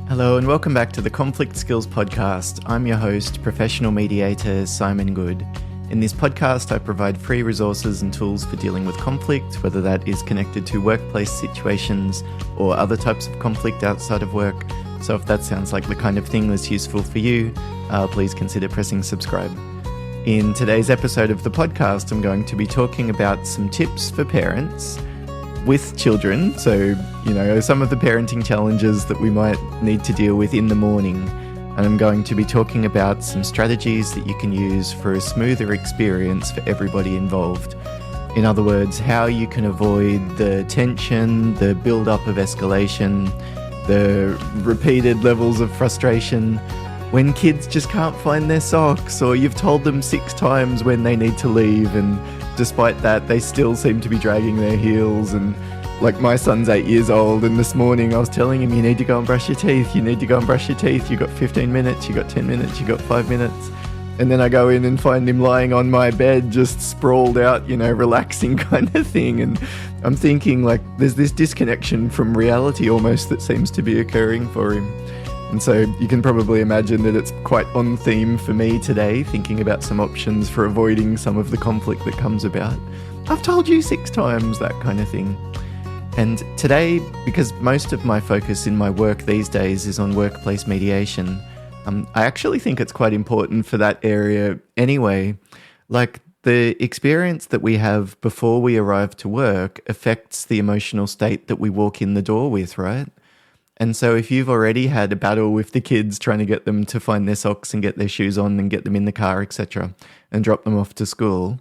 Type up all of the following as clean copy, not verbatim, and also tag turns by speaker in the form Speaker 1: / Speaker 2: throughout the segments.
Speaker 1: Hello and welcome back to the Conflict Skills Podcast. I'm your host, professional mediator Simon Good. In this podcast, I provide free resources and tools for dealing with conflict, whether that is connected to workplace situations or other types of conflict outside of work. So if that sounds like the kind of thing that's useful for you, please consider pressing subscribe. In today's episode of the podcast, I'm going to be talking about some tips for parents with children, so, some of the parenting challenges that we might need to deal with in the morning. And I'm going to be talking about some strategies that you can use for a smoother experience for everybody involved. In other words, how you can avoid the tension, the build-up of escalation, the repeated levels of frustration when kids just can't find their socks, or you've told them 6 times when they need to leave, and despite that, they still seem to be dragging their heels. And like, my son's 8 years old, and this morning I was telling him, you need to go and brush your teeth, you need to go and brush your teeth, you got 15 minutes, you got 10 minutes, you got 5 minutes. And then I go in and find him lying on my bed, just sprawled out, relaxing kind of thing. And I'm thinking, like, there's this disconnection from reality almost that seems to be occurring for him. And so you can probably imagine that it's quite on theme for me today, thinking about some options for avoiding some of the conflict that comes about. I've told you 6 times, that kind of thing. And today, because most of my focus in my work these days is on workplace mediation, I actually think it's quite important for that area anyway. Like, the experience that we have before we arrive to work affects the emotional state that we walk in the door with, right? And so if you've already had a battle with the kids trying to get them to find their socks and get their shoes on and get them in the car, etc., and drop them off to school.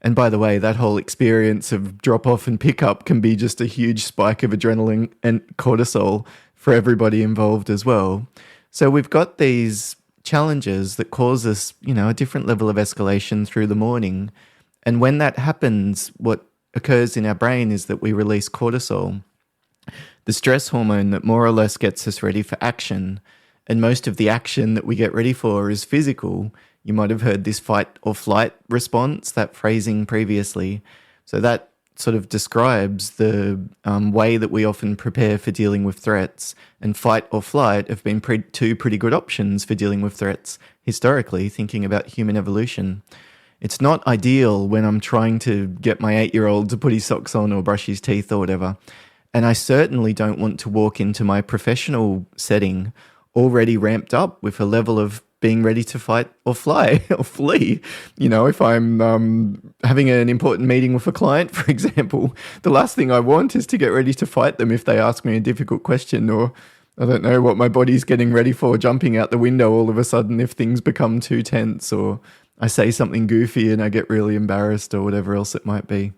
Speaker 1: And by the way, that whole experience of drop off and pick up can be just a huge spike of adrenaline and cortisol for everybody involved as well. So we've got these challenges that cause us, a different level of escalation through the morning. And when that happens, what occurs in our brain is that we release cortisol, the stress hormone that more or less gets us ready for action. And most of the action that we get ready for is physical. You might have heard this fight or flight response, that phrasing previously. So that sort of describes the way that we often prepare for dealing with threats. And fight or flight have been two pretty good options for dealing with threats, historically, thinking about human evolution. It's not ideal when I'm trying to get my 8-year-old to put his socks on or brush his teeth or whatever. And I certainly don't want to walk into my professional setting already ramped up with a level of being ready to fight or fly or flee. If I'm having an important meeting with a client, for example, the last thing I want is to get ready to fight them if they ask me a difficult question, or I don't know what my body's getting ready for, jumping out the window all of a sudden if things become too tense, or I say something goofy and I get really embarrassed, or whatever else it might be.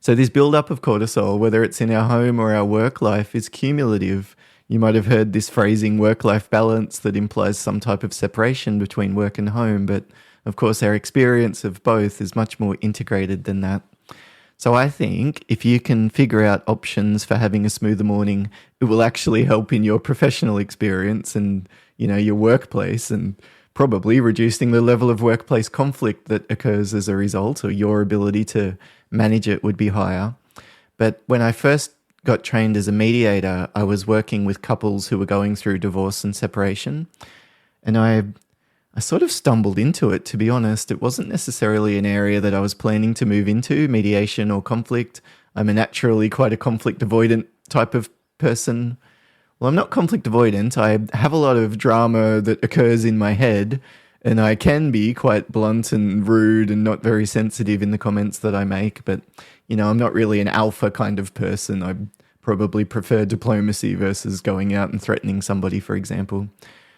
Speaker 1: So this build-up of cortisol, whether it's in our home or our work life, is cumulative. You might have heard this phrasing, work-life balance, that implies some type of separation between work and home, but of course our experience of both is much more integrated than that. So I think if you can figure out options for having a smoother morning, it will actually help in your professional experience and, your workplace, and probably reducing the level of workplace conflict that occurs as a result, or your ability to manage it would be higher. But when I first got trained as a mediator, I was working with couples who were going through divorce and separation. And I sort of stumbled into it, to be honest. It wasn't necessarily an area that I was planning to move into, mediation or conflict. I'm naturally quite a conflict avoidant type of person. Well, I'm not conflict avoidant. I have a lot of drama that occurs in my head, and I can be quite blunt and rude and not very sensitive in the comments that I make. But, I'm not really an alpha kind of person. I probably prefer diplomacy versus going out and threatening somebody, for example.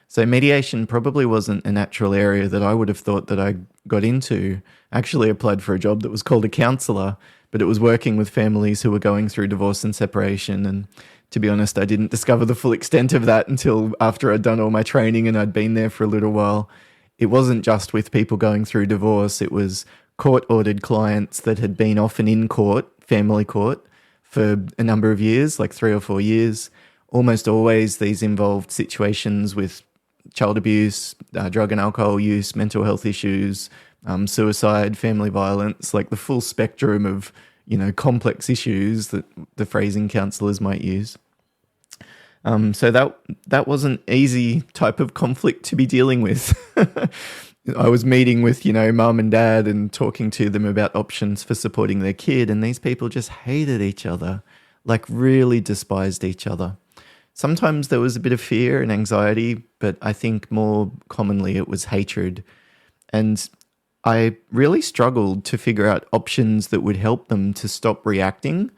Speaker 1: So mediation probably wasn't a natural area that I would have thought that I got into. I actually applied for a job that was called a counsellor, but it was working with families who were going through divorce and separation. And to be honest, I didn't discover the full extent of that until after I'd done all my training and I'd been there for a little while. It wasn't just with people going through divorce. It was court-ordered clients that had been often in court, family court, for a number of years, like 3 or 4 years. Almost always these involved situations with child abuse, drug and alcohol use, mental health issues, suicide, family violence, like the full spectrum of, complex issues that the phrasing counsellors might use. So that wasn't easy type of conflict to be dealing with. I was meeting with, mum and dad and talking to them about options for supporting their kid, and these people just hated each other, like really despised each other. Sometimes there was a bit of fear and anxiety, but I think more commonly it was hatred. And I really struggled to figure out options that would help them to stop reacting.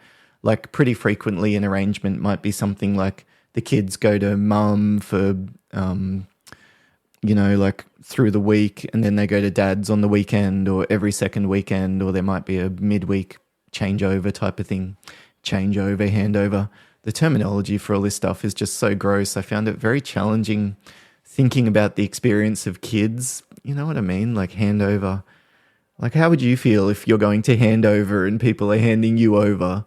Speaker 1: Like pretty frequently an arrangement might be something like the kids go to mum for, like through the week, and then they go to dad's on the weekend or every second weekend, or there might be a midweek changeover type of thing. Changeover, handover. The terminology for all this stuff is just so gross. I found it very challenging thinking about the experience of kids. You know what I mean? Like handover. Like, how would you feel if you're going to hand over and people are handing you over?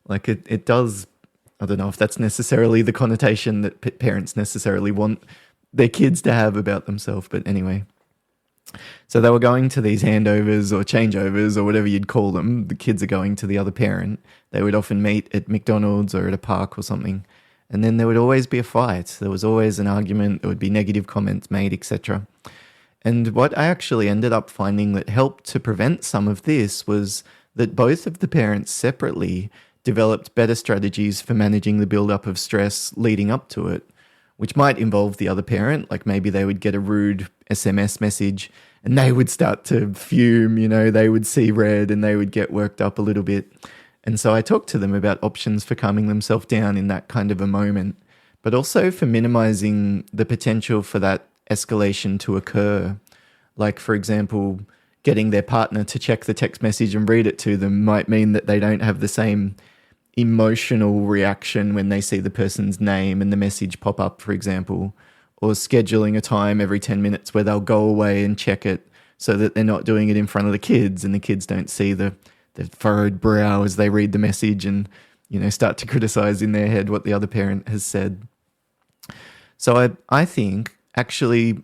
Speaker 1: Like, it does, I don't know if that's necessarily the connotation that parents necessarily want their kids to have about themselves. But anyway, so they were going to these handovers or changeovers or whatever you'd call them. The kids are going to the other parent. They would often meet at McDonald's or at a park or something. And then there would always be a fight. There was always an argument. There would be negative comments made, etc. And what I actually ended up finding that helped to prevent some of this was that both of the parents separately developed better strategies for managing the buildup of stress leading up to it, which might involve the other parent. Like maybe they would get a rude SMS message and they would start to fume, they would see red and they would get worked up a little bit. And so I talked to them about options for calming themselves down in that kind of a moment, but also for minimizing the potential for that escalation to occur. Like, for example, getting their partner to check the text message and read it to them might mean that they don't have the same emotional reaction when they see the person's name and the message pop up, for example, or scheduling a time every 10 minutes where they'll go away and check it so that they're not doing it in front of the kids and the kids don't see the furrowed brow as they read the message and, start to criticize in their head what the other parent has said. So I think actually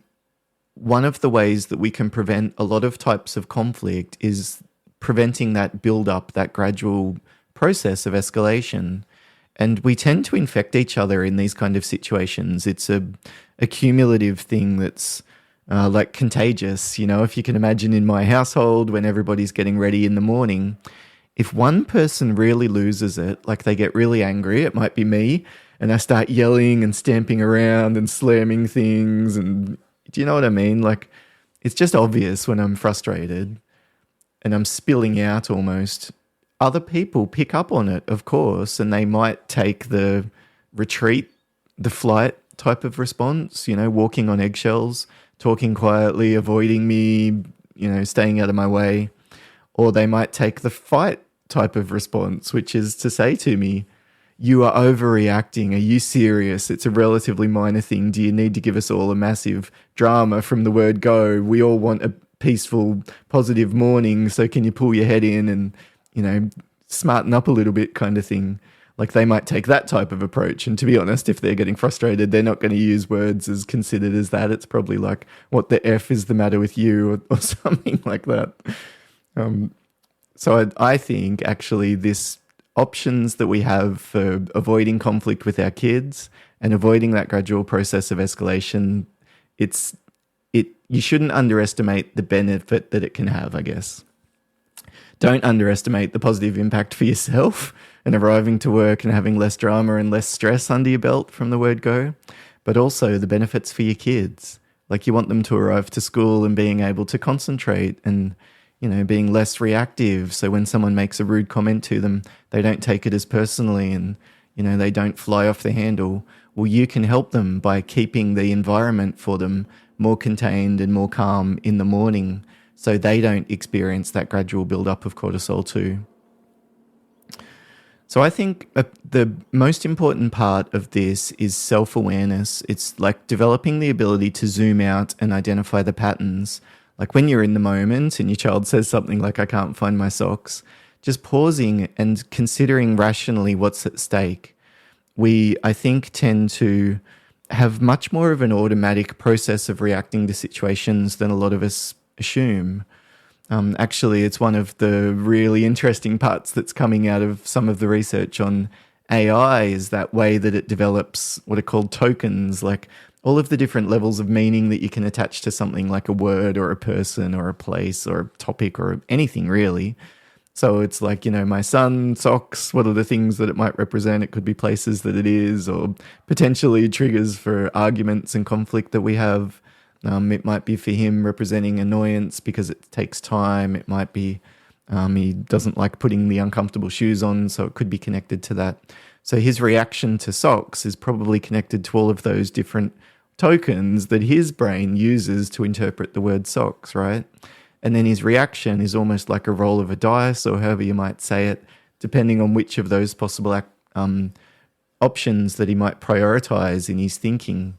Speaker 1: one of the ways that we can prevent a lot of types of conflict is preventing that build-up, that gradual process of escalation. And we tend to infect each other in these kind of situations. It's a cumulative thing that's like contagious. If you can imagine in my household when everybody's getting ready in the morning, if one person really loses it, like they get really angry, it might be me, and I start yelling and stamping around and slamming things. And do you know what I mean? Like it's just obvious when I'm frustrated and I'm spilling out almost. Other people pick up on it, of course, and they might take the retreat, the flight type of response, walking on eggshells, talking quietly, avoiding me, staying out of my way. Or they might take the fight type of response, which is to say to me, you are overreacting. Are you serious? It's a relatively minor thing. Do you need to give us all a massive drama from the word go? We all want a peaceful, positive morning, so can you pull your head in and smarten up a little bit kind of thing. Like they might take that type of approach. And to be honest, if they're getting frustrated, they're not going to use words as considered as that. It's probably like, what the F is the matter with you or something like that. So I think actually this options that we have for avoiding conflict with our kids and avoiding that gradual process of escalation, you shouldn't underestimate the benefit that it can have, I guess. Don't underestimate the positive impact for yourself and arriving to work and having less drama and less stress under your belt from the word go, but also the benefits for your kids. Like you want them to arrive to school and being able to concentrate and, being less reactive. So when someone makes a rude comment to them, they don't take it as personally and, they don't fly off the handle. Well, you can help them by keeping the environment for them more contained and more calm in the morning, so they don't experience that gradual buildup of cortisol too. So I think the most important part of this is self-awareness. It's like developing the ability to zoom out and identify the patterns. Like when you're in the moment and your child says something like, I can't find my socks, just pausing and considering rationally what's at stake. We, I think, tend to have much more of an automatic process of reacting to situations than a lot of us assume. Actually, it's one of the really interesting parts that's coming out of some of the research on AI is that way that it develops what are called tokens, like all of the different levels of meaning that you can attach to something like a word or a person or a place or a topic or anything really. So it's like, my son, socks, what are the things that it might represent? It could be places that it is, or potentially triggers for arguments and conflict that we have. It might be for him representing annoyance because it takes time. It might be he doesn't like putting the uncomfortable shoes on, so it could be connected to that. So his reaction to socks is probably connected to all of those different tokens that his brain uses to interpret the word socks, right? And then his reaction is almost like a roll of a dice, or however you might say it, depending on which of those possible options that he might prioritize in his thinking.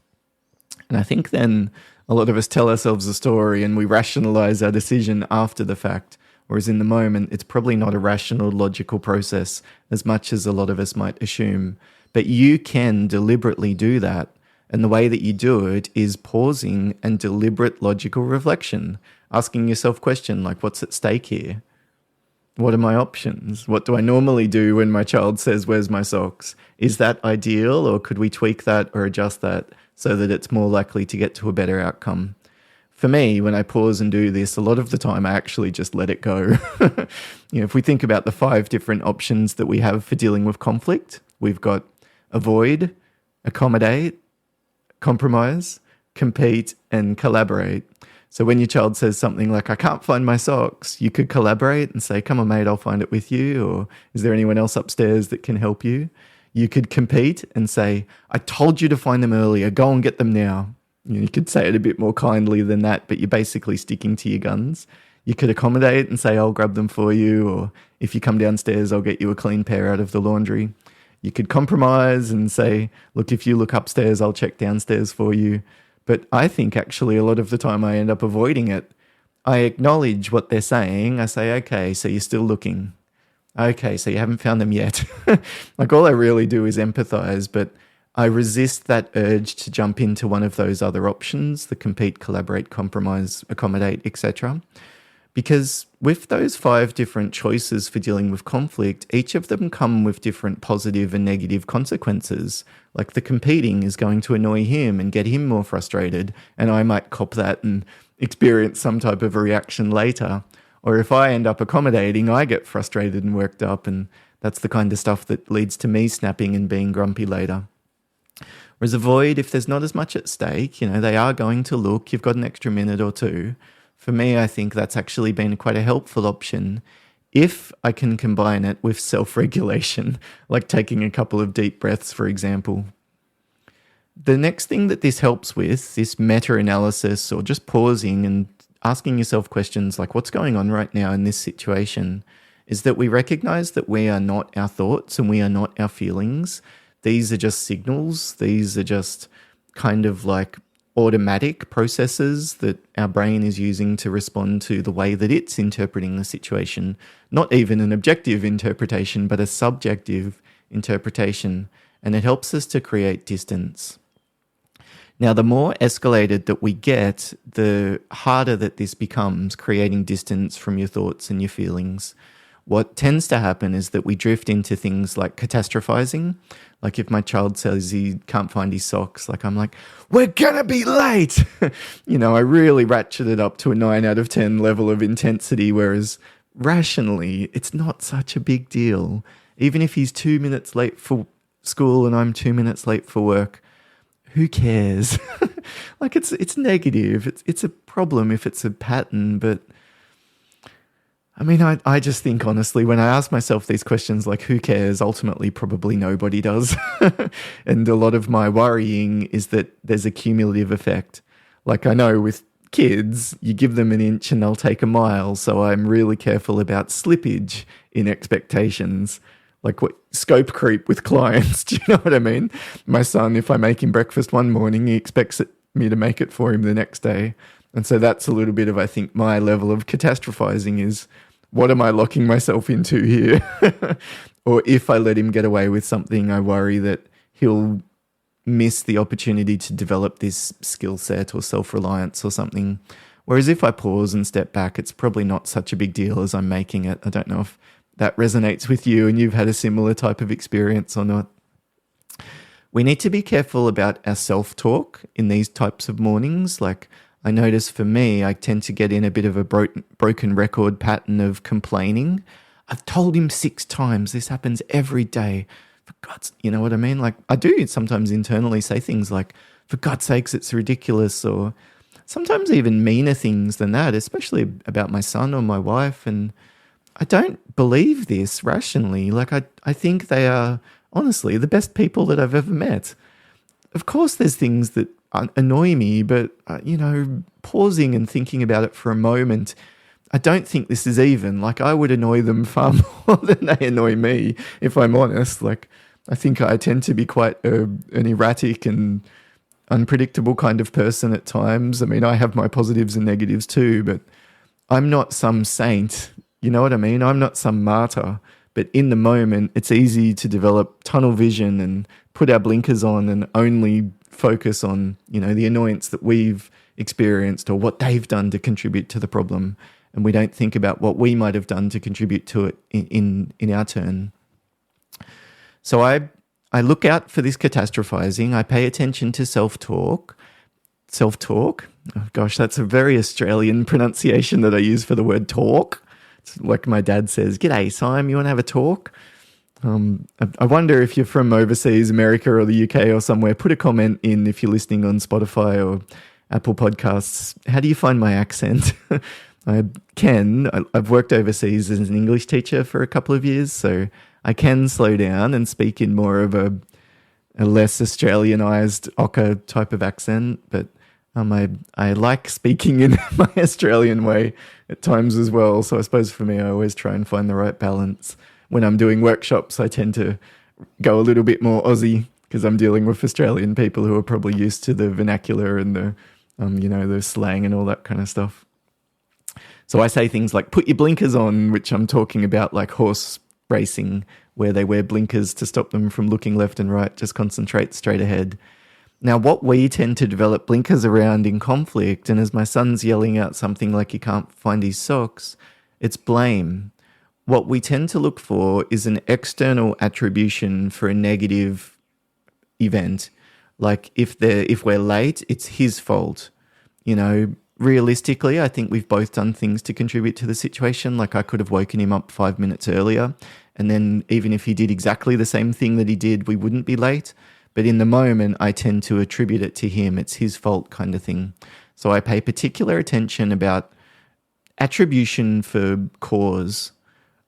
Speaker 1: And I think then a lot of us tell ourselves a story and we rationalize our decision after the fact, whereas in the moment, it's probably not a rational, logical process as much as a lot of us might assume. But you can deliberately do that. And the way that you do it is pausing and deliberate logical reflection, asking yourself questions like, what's at stake here? What are my options? What do I normally do when my child says, where's my socks? Is that ideal, or could we tweak that or adjust that so that it's more likely to get to a better outcome? For me, when I pause and do this, a lot of the time I actually just let it go. If we think about the 5 different options that we have for dealing with conflict, we've got avoid, accommodate, compromise, compete, and collaborate. So when your child says something like, I can't find my socks, you could collaborate and say, come on, mate, I'll find it with you. Or is there anyone else upstairs that can help you? You could compete and say, I told you to find them earlier. Go and get them now. You could say it a bit more kindly than that, but you're basically sticking to your guns. You could accommodate and say, I'll grab them for you. Or if you come downstairs, I'll get you a clean pair out of the laundry. You could compromise and say, look, if you look upstairs, I'll check downstairs for you. But I think actually a lot of the time I end up avoiding it. I acknowledge what they're saying. I say, okay, so you're still looking. Okay, so you haven't found them yet. Like all I really do is empathize, but I resist that urge to jump into one of those other options, the compete, collaborate, compromise, accommodate, etc. Because with those 5 different choices for dealing with conflict, each of them come with different positive and negative consequences. Like the competing is going to annoy him and get him more frustrated, and I might cop that and experience some type of a reaction later. Or if I end up accommodating, I get frustrated and worked up, and that's the kind of stuff that leads to me snapping and being grumpy later. Whereas avoid, if there's not as much at stake, they are going to look, you've got an extra minute or 2. For me, I think that's actually been quite a helpful option if I can combine it with self-regulation, like taking a couple of deep breaths, for example. The next thing that this helps with, this meta-analysis or just pausing and asking yourself questions like what's going on right now in this situation, is that we recognize that we are not our thoughts and we are not our feelings. These are just signals. These are just kind of like automatic processes that our brain is using to respond to the way that it's interpreting the situation. Not even an objective interpretation, but a subjective interpretation. And it helps us to create distance. Now, the more escalated that we get, the harder that this becomes, creating distance from your thoughts and your feelings. What tends to happen is that we drift into things like catastrophizing. Like if my child says he can't find his socks, like I'm like, we're gonna be late. I really ratchet it up to a 9 out of 10 level of intensity, whereas rationally, it's not such a big deal. Even if he's 2 minutes late for school and I'm 2 minutes late for work, who cares? Like it's negative. It's a problem if it's a pattern, but I mean, I just think, honestly, when I ask myself these questions like, who cares? Ultimately, probably nobody does. And a lot of my worrying is that there's a cumulative effect. Like I know with kids, you give them an inch and they'll take a mile. So I'm really careful about slippage in expectations. Like what scope creep with clients. Do you know what I mean? My son, if I make him breakfast one morning, he expects me to make it for him the next day. And so that's a little bit of, I think, my level of catastrophizing is, what am I locking myself into here? Or if I let him get away with something, I worry that he'll miss the opportunity to develop this skill set or self-reliance or something. Whereas if I pause and step back, it's probably not such a big deal as I'm making it. I don't know if that resonates with you and you've had a similar type of experience or not. We need to be careful about our self-talk in these types of mornings. Like, I notice for me, I tend to get in a bit of a broken record pattern of complaining. I've told him 6 times. This happens every day. For God's, you know what I mean? Like, I do sometimes internally say things like, for God's sakes, it's ridiculous, or sometimes even meaner things than that, especially about my son or my wife. And I don't believe this rationally. Like, I think they are, honestly, the best people that I've ever met. Of course, there's things that annoy me, but, pausing and thinking about it for a moment, I don't think this is even. Like, I would annoy them far more than they annoy me, if I'm honest. Like, I think I tend to be quite an erratic and unpredictable kind of person at times. I mean, I have my positives and negatives too, but I'm not some saint. You know what I mean? I'm not some martyr. But in the moment, it's easy to develop tunnel vision and put our blinkers on and only focus on, the annoyance that we've experienced or what they've done to contribute to the problem. And we don't think about what we might have done to contribute to it in our turn. So I look out for this catastrophizing. I pay attention to self-talk. Self-talk? Oh, gosh, that's a very Australian pronunciation that I use for the word talk. It's like my dad says, "G'day, Simon, you want to have a talk?" I wonder if you're from overseas, America or the UK or somewhere, put a comment in if you're listening on Spotify or Apple Podcasts. How do you find my accent? I've worked overseas as an English teacher for a couple of years, so I can slow down and speak in more of a less Australianized ochre type of accent, but I like speaking in my Australian way at times as well. So I suppose for me, I always try and find the right balance. When I'm doing workshops, I tend to go a little bit more Aussie because I'm dealing with Australian people who are probably used to the vernacular and the slang and all that kind of stuff. So I say things like, put your blinkers on, which I'm talking about like horse racing, where they wear blinkers to stop them from looking left and right, just concentrate straight ahead. Now, what we tend to develop blinkers around in conflict, and as my son's yelling out something like he can't find his socks, it's blame. What we tend to look for is an external attribution for a negative event. Like if we're late, it's his fault. Realistically, I think we've both done things to contribute to the situation. Like I could have woken him up 5 minutes earlier, and then even if he did exactly the same thing that he did, we wouldn't be late. But in the moment, I tend to attribute it to him. It's his fault kind of thing. So I pay particular attention about attribution for cause.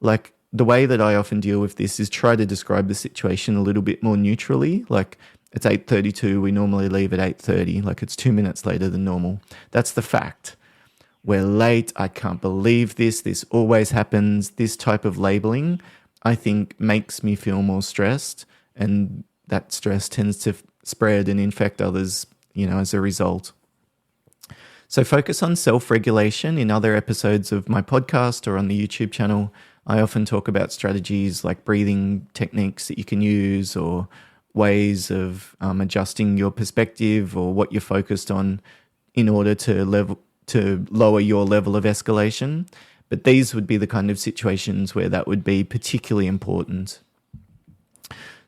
Speaker 1: Like the way that I often deal with this is try to describe the situation a little bit more neutrally. Like it's 8:32, we normally leave at 8:30, like it's 2 minutes later than normal. That's the fact. We're late, I can't believe this always happens. This type of labeling, I think, makes me feel more stressed, and that stress tends to spread and infect others, as a result. So focus on self-regulation. In other episodes of my podcast or on the YouTube channel, I often talk about strategies like breathing techniques that you can use, or ways of adjusting your perspective or what you're focused on in order to lower your level of escalation. But these would be the kind of situations where that would be particularly important.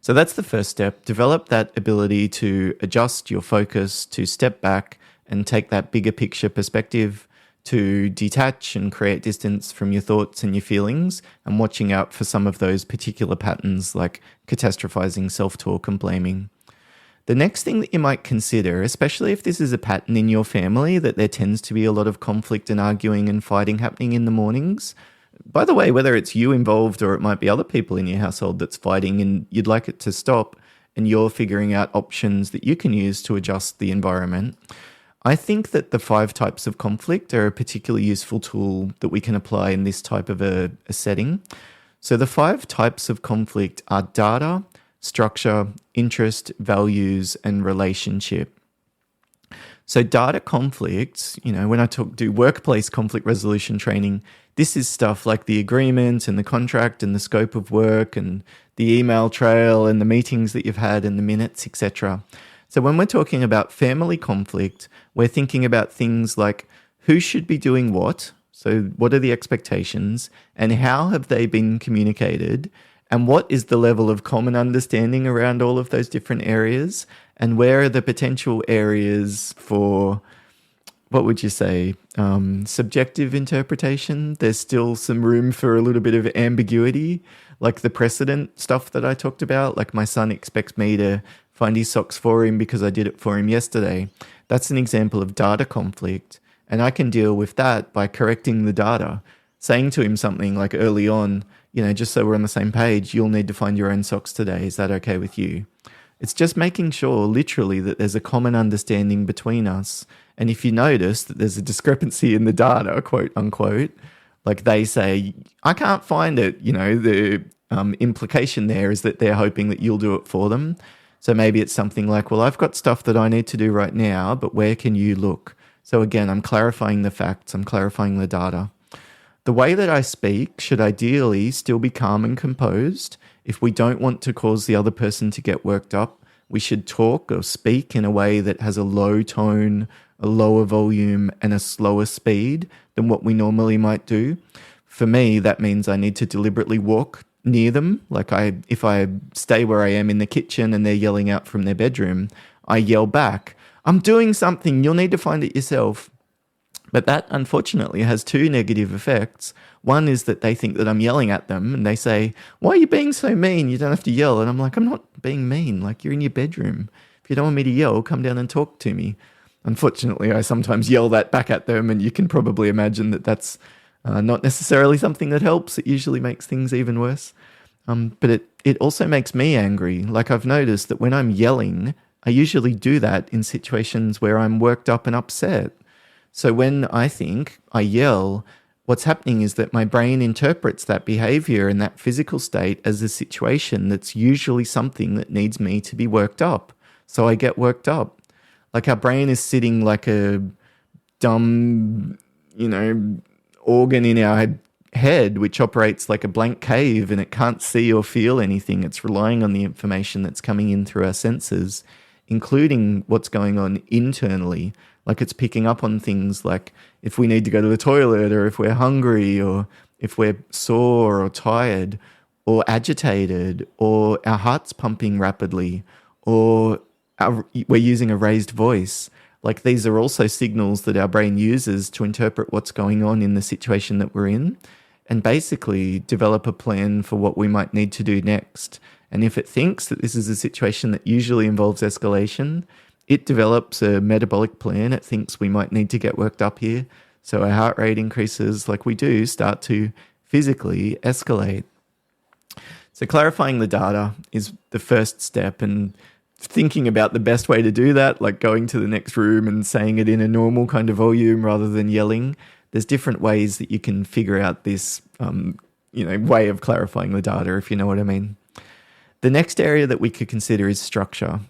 Speaker 1: So that's the first step. Develop that ability to adjust your focus, to step back and take that bigger picture perspective, to detach and create distance from your thoughts and your feelings, and watching out for some of those particular patterns like catastrophizing, self-talk and blaming. The next thing that you might consider, especially if this is a pattern in your family, that there tends to be a lot of conflict and arguing and fighting happening in the mornings. By the way, whether it's you involved or it might be other people in your household that's fighting and you'd like it to stop, and you're figuring out options that you can use to adjust the environment, I think that the 5 types of conflict are a particularly useful tool that we can apply in this type of a setting. So the 5 types of conflict are data, structure, interest, values, and relationship. So data conflicts, when I do workplace conflict resolution training, this is stuff like the agreement and the contract and the scope of work and the email trail and the meetings that you've had and the minutes, etc. So when we're talking about family conflict, we're thinking about things like who should be doing what. So what are the expectations and how have they been communicated? And what is the level of common understanding around all of those different areas? And where are the potential areas for, what would you say, subjective interpretation? There's still some room for a little bit of ambiguity, like the precedent stuff that I talked about. Like my son expects me to find his socks for him because I did it for him yesterday. That's an example of data conflict. And I can deal with that by correcting the data, saying to him something like early on, just so we're on the same page, you'll need to find your own socks today. Is that okay with you? It's just making sure literally that there's a common understanding between us. And if you notice that there's a discrepancy in the data, quote unquote, like they say, I can't find it, the implication there is that they're hoping that you'll do it for them. So maybe it's something like, well, I've got stuff that I need to do right now, but where can you look? So again, I'm clarifying the facts, I'm clarifying the data. The way that I speak should ideally still be calm and composed. If we don't want to cause the other person to get worked up, we should talk or speak in a way that has a low tone, a lower volume, and a slower speed than what we normally might do. For me, that means I need to deliberately walk near them. Like if I stay where I am in the kitchen and they're yelling out from their bedroom, I yell back, I'm doing something, you'll need to find it yourself. But that, unfortunately, has two negative effects. One is that they think that I'm yelling at them and they say, why are you being so mean? You don't have to yell. And I'm like, I'm not being mean. Like, you're in your bedroom. If you don't want me to yell, come down and talk to me. Unfortunately, I sometimes yell that back at them, and you can probably imagine that that's not necessarily something that helps. It usually makes things even worse. But it also makes me angry. Like, I've noticed that when I'm yelling, I usually do that in situations where I'm worked up and upset. So when I think I yell, what's happening is that my brain interprets that behavior and that physical state as a situation that's usually something that needs me to be worked up. So I get worked up. Like our brain is sitting like a dumb, organ in our head, which operates like a blank cave and it can't see or feel anything. It's relying on the information that's coming in through our senses, including what's going on internally. Like it's picking up on things like if we need to go to the toilet, or if we're hungry, or if we're sore or tired or agitated, or our heart's pumping rapidly, or we're using a raised voice. Like these are also signals that our brain uses to interpret what's going on in the situation that we're in and basically develop a plan for what we might need to do next. And if it thinks that this is a situation that usually involves escalation, it develops a metabolic plan. It thinks we might need to get worked up here. So our heart rate increases, like we do start to physically escalate. So clarifying the data is the first step, and thinking about the best way to do that, like going to the next room and saying it in a normal kind of volume rather than yelling. There's different ways that you can figure out this, way of clarifying the data, if you know what I mean. The next area that we could consider is structure.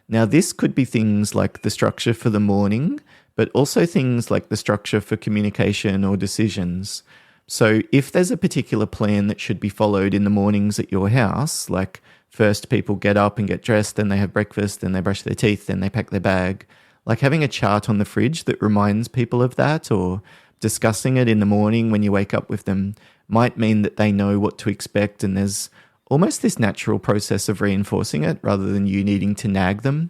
Speaker 1: Now, this could be things like the structure for the morning, but also things like the structure for communication or decisions. So if there's a particular plan that should be followed in the mornings at your house, like first people get up and get dressed, then they have breakfast, then they brush their teeth, then they pack their bag, like having a chart on the fridge that reminds people of that, or discussing it in the morning when you wake up with them, might mean that they know what to expect, and there's almost this natural process of reinforcing it rather than you needing to nag them.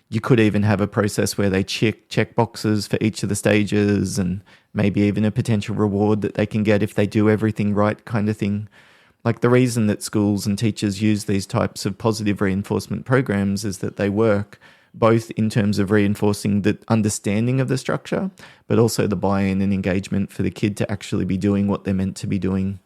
Speaker 1: You could even have a process where they check boxes for each of the stages, and maybe even a potential reward that they can get if they do everything right, kind of thing. Like the reason that schools and teachers use these types of positive reinforcement programs is that they work both in terms of reinforcing the understanding of the structure, but also the buy-in and engagement for the kid to actually be doing what they're meant to be doing.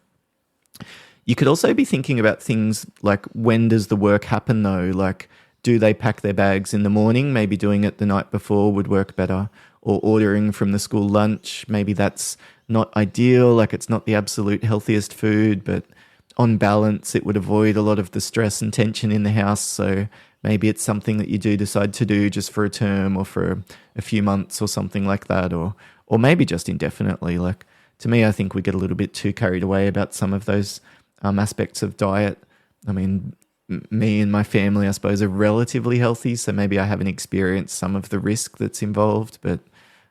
Speaker 1: You could also be thinking about things like, when does the work happen though? Like, do they pack their bags in the morning? Maybe doing it the night before would work better. Or ordering from the school lunch. Maybe that's not ideal, like it's not the absolute healthiest food, but on balance, it would avoid a lot of the stress and tension in the house. So maybe it's something that you do decide to do just for a term or for a few months or something like that. Or maybe just indefinitely. Like, to me, I think we get a little bit too carried away about some of those aspects of diet. I mean, me and my family, I suppose, are relatively healthy, so maybe I haven't experienced some of the risk that's involved, but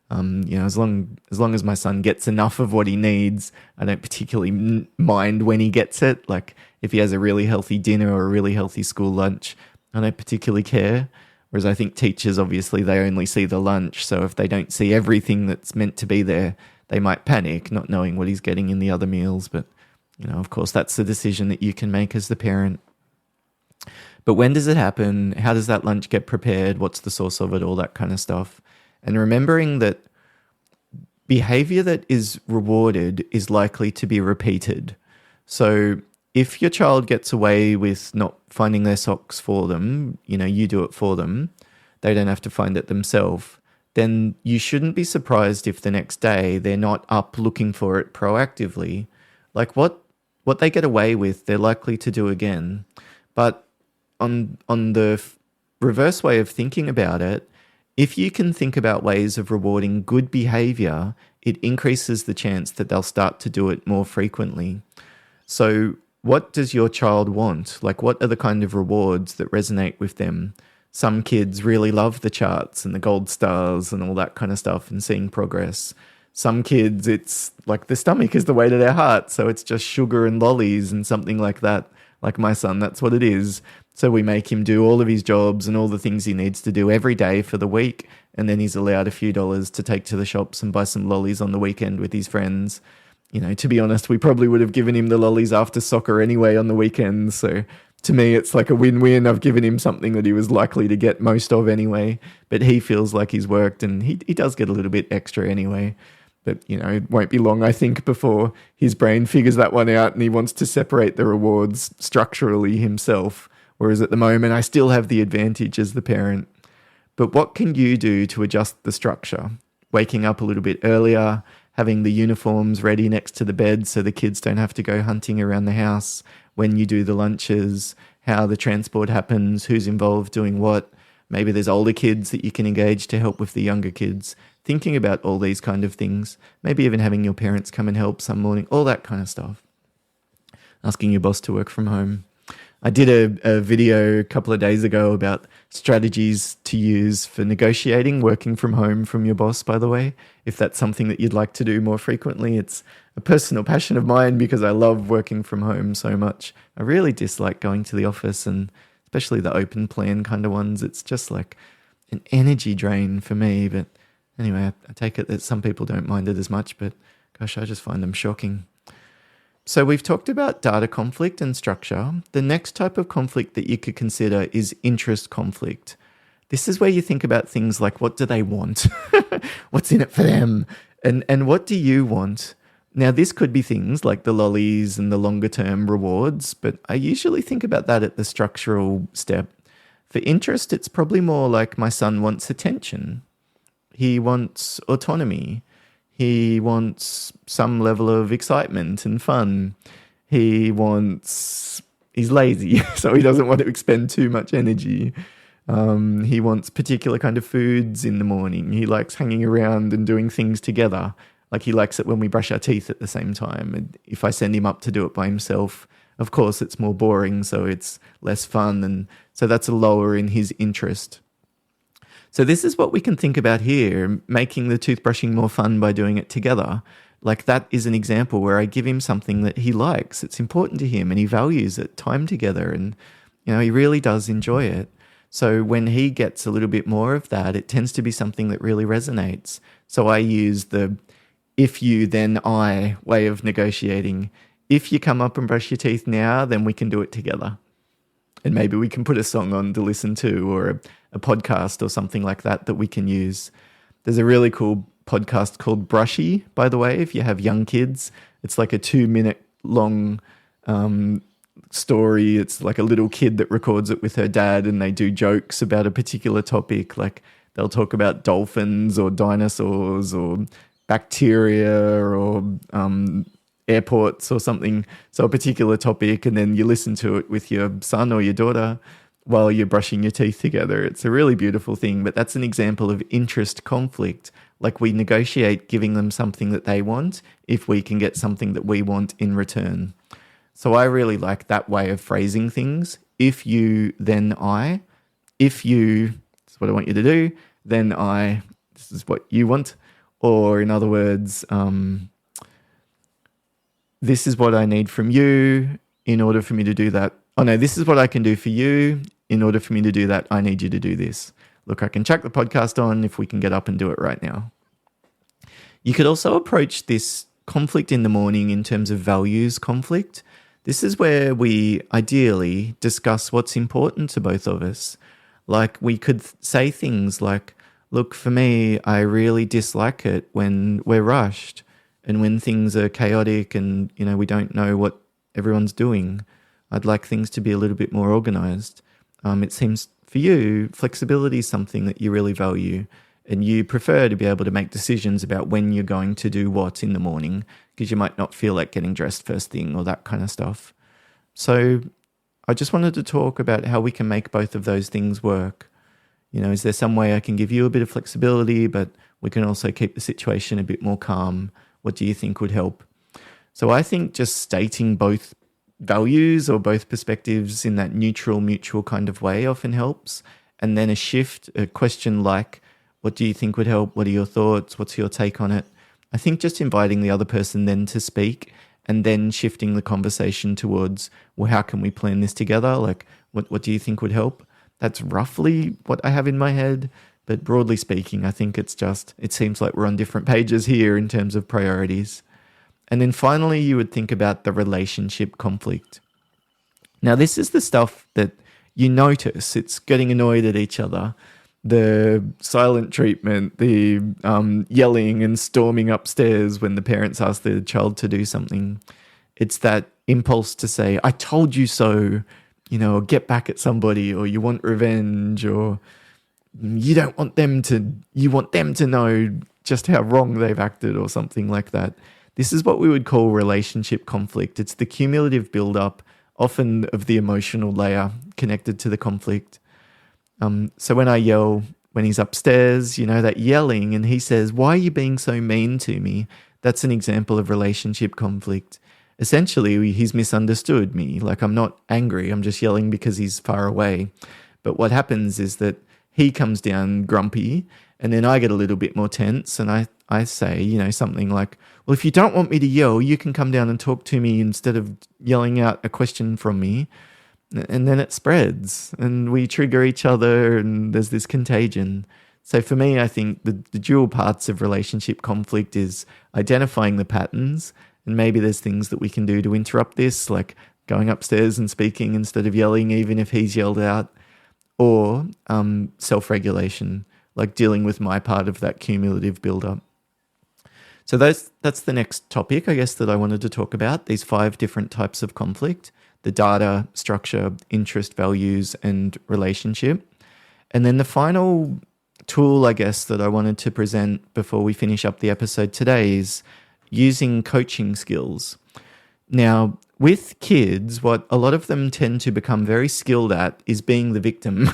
Speaker 1: As long as my son gets enough of what he needs, I don't particularly mind when he gets it. Like if he has a really healthy dinner or a really healthy school lunch, I don't particularly care. Whereas I think teachers, obviously, they only see the lunch. So if they don't see everything that's meant to be there, they might panic, not knowing what he's getting in the other meals. But, of course, that's the decision that you can make as the parent. But when does it happen? How does that lunch get prepared? What's the source of it? All that kind of stuff. And remembering that behavior that is rewarded is likely to be repeated. So if your child gets away with not finding their socks for them, you do it for them, they don't have to find it themselves, then you shouldn't be surprised if the next day they're not up looking for it proactively. Like what they get away with, they're likely to do again. But on the reverse way of thinking about it, if you can think about ways of rewarding good behavior, it increases the chance that they'll start to do it more frequently. So what does your child want? Like, what are the kind of rewards that resonate with them? Some kids really love the charts and the gold stars and all that kind of stuff and seeing progress. Some kids, it's like the stomach is the way to their heart. So it's just sugar and lollies and something like that. Like my son, that's what it is. So we make him do all of his jobs and all the things he needs to do every day for the week. And then he's allowed a few dollars to take to the shops and buy some lollies on the weekend with his friends. To be honest, we probably would have given him the lollies after soccer anyway on the weekends. So to me, it's like a win-win. I've given him something that he was likely to get most of anyway. But he feels like he's worked and he does get a little bit extra anyway. But, it won't be long, I think, before his brain figures that one out and he wants to separate the rewards structurally himself. Whereas at the moment, I still have the advantage as the parent. But what can you do to adjust the structure? Waking up a little bit earlier, having the uniforms ready next to the bed so the kids don't have to go hunting around the house, when you do the lunches, how the transport happens, who's involved doing what. Maybe there's older kids that you can engage to help with the younger kids. Thinking about all these kind of things. Maybe even having your parents come and help some morning, all that kind of stuff. Asking your boss to work from home. I did a video a couple of days ago about strategies to use for negotiating, working from home from your boss, by the way. If that's something that you'd like to do more frequently, it's a personal passion of mine because I love working from home so much. I really dislike going to the office, and especially the open plan kind of ones. It's just like an energy drain for me. But anyway, I take it that some people don't mind it as much, but gosh, I just find them shocking. So we've talked about data conflict and structure. The next type of conflict that you could consider is interest conflict. This is where you think about things like, what do they want? What's in it for them? And what do you want? Now, this could be things like the lollies and the longer term rewards, but I usually think about that at the structural step. For interest, it's probably more like my son wants attention. He wants autonomy. He wants some level of excitement and fun. He's lazy, so he doesn't want to expend too much energy. He wants particular kind of foods in the morning. He likes hanging around and doing things together. Like he likes it when we brush our teeth at the same time. And if I send him up to do it by himself, of course, it's more boring, so it's less fun. And so that's a lower in his interest. So this is what we can think about here, making the toothbrushing more fun by doing it together. Like that is an example where I give him something that he likes. It's important to him and he values it, time together, and he really does enjoy it. So when he gets a little bit more of that, it tends to be something that really resonates. So I use the if you, then I way of negotiating. If you come up and brush your teeth now, then we can do it together. And maybe we can put a song on to listen to, or a podcast or something like that we can use. There's a really cool podcast called Brushy, by the way, if you have young kids. It's like a 2-minute long story. It's like a little kid that records it with her dad, and they do jokes about a particular topic. Like they'll talk about dolphins or dinosaurs or bacteria or airports or something. So a particular topic, and then you listen to it with your son or your daughter while you're brushing your teeth together. It's a really beautiful thing, but that's an example of interest conflict. Like we negotiate giving them something that they want if we can get something that we want in return. So I really like that way of phrasing things. If you, then I. If you, this is what I want you to do, then I, this is what you want. Or in other words, this is what I need from you in order for me to do that. Oh no, this is what I can do for you. In order for me to do that, I need you to do this. Look, I can chuck the podcast on if we can get up and do it right now. You could also approach this conflict in the morning in terms of values conflict. This is where we ideally discuss what's important to both of us. Like we could say things like, look, for me, I really dislike it when we're rushed and when things are chaotic and, we don't know what everyone's doing. I'd like things to be a little bit more organized. It seems for you, flexibility is something that you really value, and you prefer to be able to make decisions about when you're going to do what in the morning because you might not feel like getting dressed first thing or that kind of stuff. So I just wanted to talk about how we can make both of those things work. Is there some way I can give you a bit of flexibility, but we can also keep the situation a bit more calm? What do you think would help? So I think just stating both values or both perspectives in that neutral, mutual kind of way often helps. And then a question like, what do you think would help? What are your thoughts? What's your take on it? I think just inviting the other person then to speak and then shifting the conversation towards, well, how can we plan this together? Like, what do you think would help? That's roughly what I have in my head. But broadly speaking, I think it seems like we're on different pages here in terms of priorities. And then finally, you would think about the relationship conflict. Now, this is the stuff that you notice. It's getting annoyed at each other, the silent treatment, the yelling and storming upstairs when the parents ask the child to do something. It's that impulse to say, I told you so, or get back at somebody, or you want revenge, or you want them to know just how wrong they've acted or something like that. This is what we would call relationship conflict. It's the cumulative build-up, often of the emotional layer connected to the conflict. So when I yell, when he's upstairs, that yelling, and he says, why are you being so mean to me? That's an example of relationship conflict. Essentially, he's misunderstood me. Like, I'm not angry. I'm just yelling because he's far away. But what happens is that he comes down grumpy, and then I get a little bit more tense, and I say, something like, well, if you don't want me to yell, you can come down and talk to me instead of yelling out a question from me. And then it spreads, and we trigger each other, and there's this contagion. So for me, I think the dual parts of relationship conflict is identifying the patterns, and maybe there's things that we can do to interrupt this, like going upstairs and speaking instead of yelling, even if he's yelled out, or self-regulation, like dealing with my part of that cumulative build-up. So that's the next topic, I guess, that I wanted to talk about, these 5 different types of conflict: the data, structure, interest, values, and relationship. And then the final tool, I guess, that I wanted to present before we finish up the episode today is using coaching skills. Now, with kids, what a lot of them tend to become very skilled at is being the victim.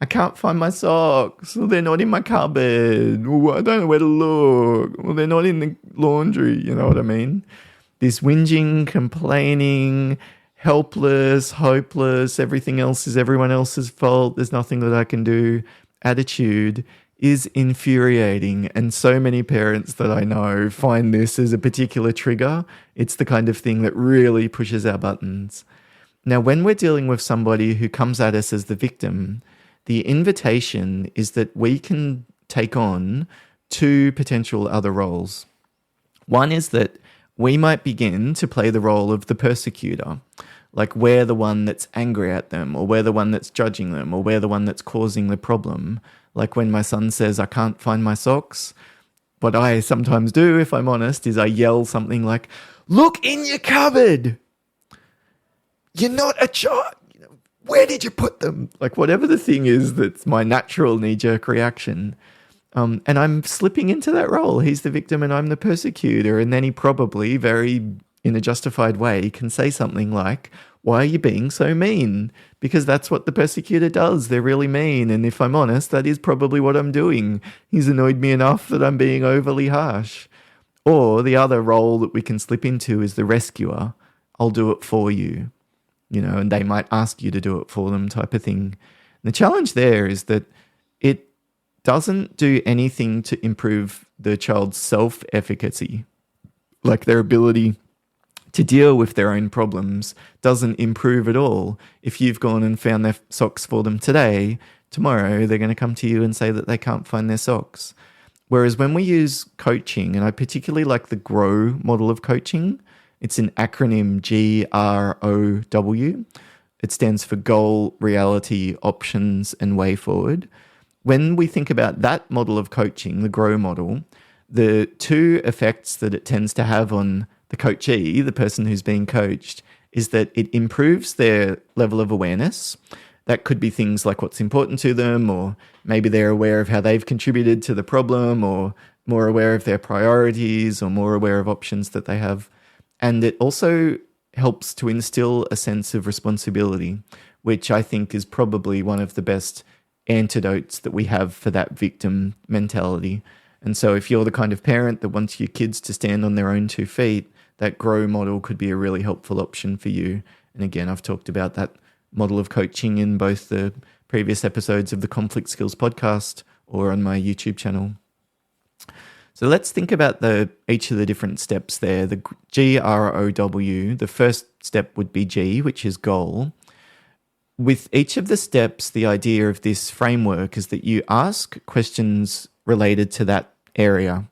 Speaker 1: I can't find my socks. Well, they're not in my cupboard. Well, I don't know where to look. Well, they're not in the laundry. You know what I mean? This whinging, complaining, helpless, hopeless, everything else is everyone else's fault, there's nothing that I can do attitude is infuriating. And so many parents that I know find this as a particular trigger. It's the kind of thing that really pushes our buttons. Now, when we're dealing with somebody who comes at us as the victim, the invitation is that we can take on 2 potential other roles. One is that we might begin to play the role of the persecutor. Like, we're the one that's angry at them, or we're the one that's judging them, or we're the one that's causing the problem. Like when my son says, I can't find my socks, what I sometimes do, if I'm honest, is I yell something like, look in your cupboard. You're not a child. Where did you put them? Like, whatever the thing is that's my natural knee-jerk reaction. And I'm slipping into that role. He's the victim and I'm the persecutor. And then he probably, very in a justified way, can say something like, why are you being so mean? Because that's what the persecutor does. They're really mean. And if I'm honest, that is probably what I'm doing. He's annoyed me enough that I'm being overly harsh. Or the other role that we can slip into is the rescuer. I'll do it for you. And they might ask you to do it for them, type of thing. And the challenge there is that it doesn't do anything to improve the child's self-efficacy, like their ability to deal with their own problems doesn't improve at all. If you've gone and found their socks for them today, tomorrow they're going to come to you and say that they can't find their socks. Whereas when we use coaching, and I particularly like the GROW model of coaching, it's an acronym GROW. It stands for goal, reality, options, and way forward. When we think about that model of coaching, the GROW model, the two effects that it tends to have on the coachee, the person who's being coached, is that it improves their level of awareness. That could be things like what's important to them, or maybe they're aware of how they've contributed to the problem, or more aware of their priorities, or more aware of options that they have. And it also helps to instill a sense of responsibility, which I think is probably one of the best antidotes that we have for that victim mentality. And so if you're the kind of parent that wants your kids to stand on their own 2 feet, that GROW model could be a really helpful option for you. And again, I've talked about that model of coaching in both the previous episodes of the Conflict Skills podcast or on my YouTube channel. So let's think about each of the different steps there. The GROW, the first step would be G, which is goal. With each of the steps, the idea of this framework is that you ask questions related to that area.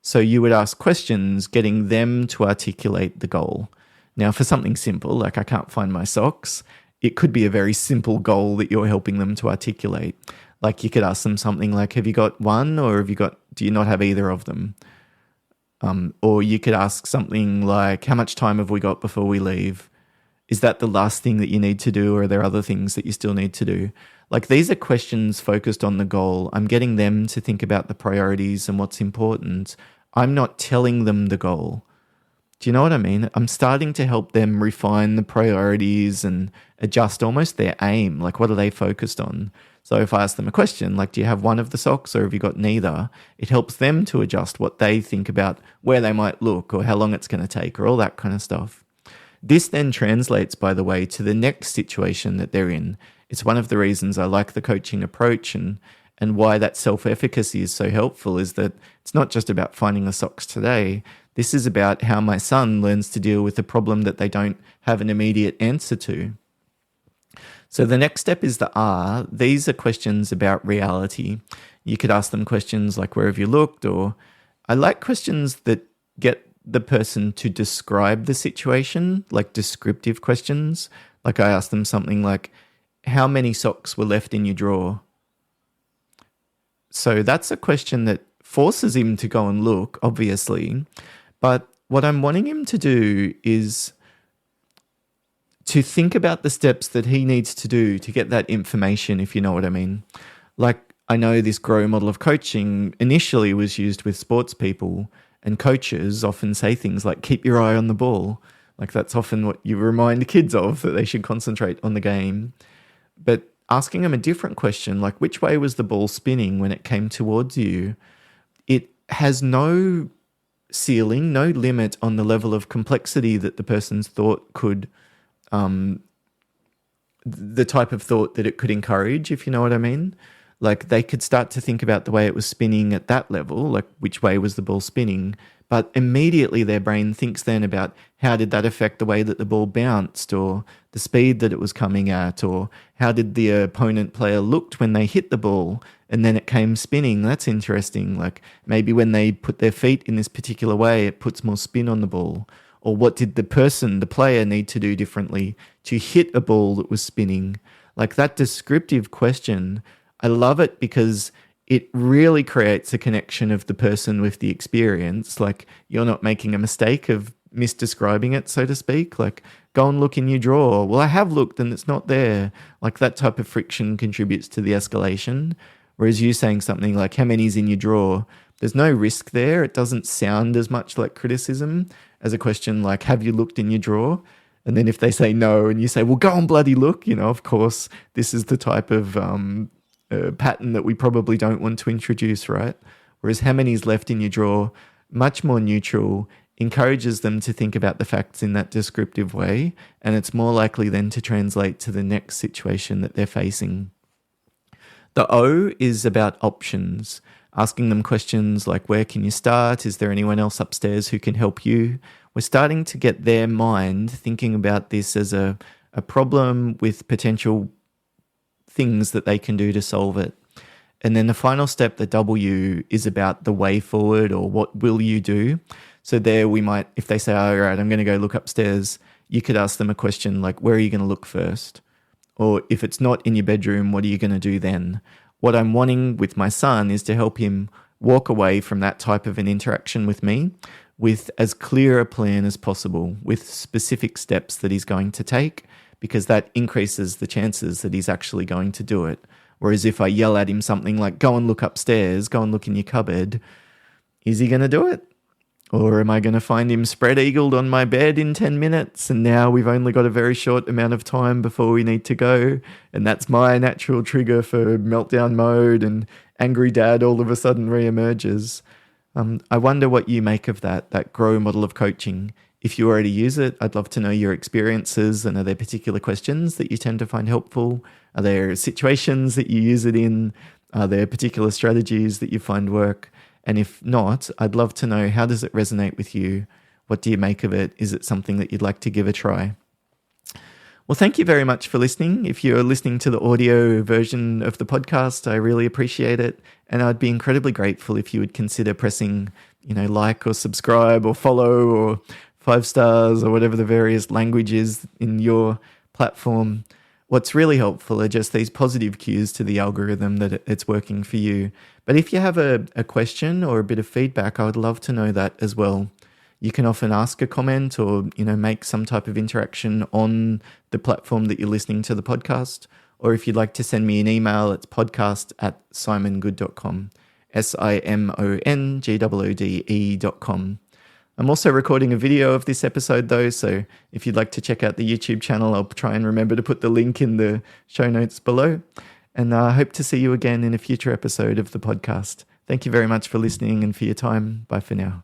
Speaker 1: So you would ask questions getting them to articulate the goal. Now, for something simple, like I can't find my socks, it could be a very simple goal that you're helping them to articulate. Like you could ask them something like, have you got one, or do you not have either of them? Or you could ask something like, how much time have we got before we leave? Is that the last thing that you need to do, or are there other things that you still need to do? Like these are questions focused on the goal. I'm getting them to think about the priorities and what's important. I'm not telling them the goal. Do you know what I mean? I'm starting to help them refine the priorities and adjust almost their aim. Like, what are they focused on? So if I ask them a question, like, do you have one of the socks or have you got neither? It helps them to adjust what they think about where they might look or how long it's going to take or all that kind of stuff. This then translates, by the way, to the next situation that they're in. It's one of the reasons I like the coaching approach and why that self-efficacy is so helpful, is that it's not just about finding the socks today. This is about how my son learns to deal with a problem that they don't have an immediate answer to. So the next step is the R. These are questions about reality. You could ask them questions like, where have you looked? Or I like questions that get the person to describe the situation, like descriptive questions. Like I asked them something like, how many socks were left in your drawer? So that's a question that forces him to go and look, obviously. But what I'm wanting him to do is to think about the steps that he needs to do to get that information, if you know what I mean. Like, I know this GROW model of coaching initially was used with sports people, and coaches often say things like, keep your eye on the ball. Like, that's often what you remind kids of, that they should concentrate on the game. But asking them a different question, like, which way was the ball spinning when it came towards you? It has no ceiling, no limit on the level of complexity that the person's thought could, the type of thought that it could encourage, if you know what I mean. Like, they could start to think about the way it was spinning at that level, like which way was the ball spinning, but immediately their brain thinks then about how did that affect the way that the ball bounced, or the speed that it was coming at, or how did the opponent player looked when they hit the ball and then it came spinning. That's interesting. Like, maybe when they put their feet in this particular way, it puts more spin on the ball. Or what did the player need to do differently to hit a ball that was spinning? Like, that descriptive question, I love it because it really creates a connection of the person with the experience. Like, you're not making a mistake of misdescribing it, so to speak. Like, go and look in your drawer. Well, I have looked and it's not there. Like, that type of friction contributes to the escalation. Whereas you saying something like, how many's in your drawer? There's no risk there. It doesn't sound as much like criticism as a question like, have you looked in your drawer? And then if they say no and you say, well, go and bloody look, of course, this is the type of pattern that we probably don't want to introduce, right? Whereas how many's left in your drawer, much more neutral, encourages them to think about the facts in that descriptive way, and it's more likely then to translate to the next situation that they're facing. The O is about options, asking them questions like, where can you start? Is there anyone else upstairs who can help you? We're starting to get their mind thinking about this as a problem with potential things that they can do to solve it. And then the final step, the W, is about the way forward, or what will you do? So there we might, if they say, all right, I'm going to go look upstairs, you could ask them a question like, where are you going to look first? Or if it's not in your bedroom, what are you going to do then? What I'm wanting with my son is to help him walk away from that type of an interaction with me with as clear a plan as possible, with specific steps that he's going to take, because that increases the chances that he's actually going to do it. Whereas if I yell at him something like, go and look upstairs, go and look in your cupboard, is he going to do it? Or am I going to find him spread-eagled on my bed in 10 minutes and now we've only got a very short amount of time before we need to go? And that's my natural trigger for meltdown mode, and angry dad all of a sudden reemerges. I wonder what you make of that GROW model of coaching. If you already use it, I'd love to know your experiences, and are there particular questions that you tend to find helpful? Are there situations that you use it in? Are there particular strategies that you find work? And if not, I'd love to know, how does it resonate with you? What do you make of it? Is it something that you'd like to give a try? Well, thank you very much for listening. If you're listening to the audio version of the podcast, I really appreciate it. And I'd be incredibly grateful if you would consider pressing, like or subscribe or follow or 5 stars or whatever the various language is in your platform. What's really helpful are just these positive cues to the algorithm that it's working for you. But if you have a question or a bit of feedback, I would love to know that as well. You can often ask a comment or, make some type of interaction on the platform that you're listening to the podcast. Or if you'd like to send me an email, it's podcast@simongoode.com, SIMONGOODE.com. I'm also recording a video of this episode though, so if you'd like to check out the YouTube channel, I'll try and remember to put the link in the show notes below. And I hope to see you again in a future episode of the podcast. Thank you very much for listening and for your time. Bye for now.